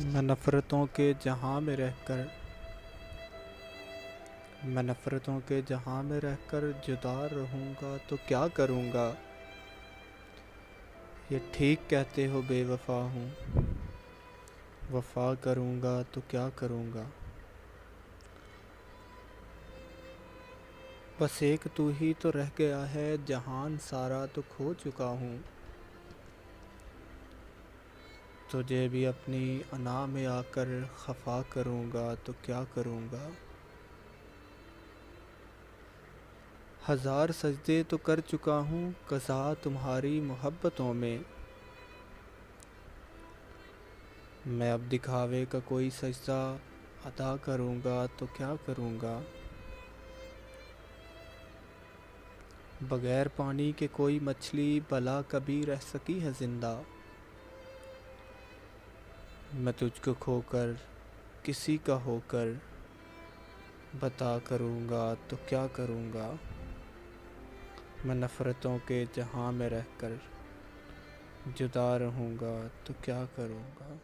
मैं नफ़रतों के जहां में रहकर मैं नफ़रतों के जहां में रहकर जुदा रहूँगा तो क्या करूँगा। ये ठीक कहते हो बेवफा हूँ, वफा करूँगा तो क्या करूँगा। बस एक तू ही तो रह गया है, जहान सारा तो खो चुका हूँ। तुझे भी अपनी अना में आकर खफा करूँगा तो क्या करूँगा। हज़ार सजदे तो कर चुका हूँ कज़ा तुम्हारी मोहब्बतों में। मैं अब दिखावे का कोई सजदा अदा करूँगा तो क्या करूँगा। बगैर पानी के कोई मछली भला कभी रह सकी है ज़िंदा। मैं तुझको खोकर किसी का होकर बता करूँगा तो क्या करूँगा। मैं नफ़रतों के जहां में रहकर जुदा रहूँगा तो क्या करूँगा।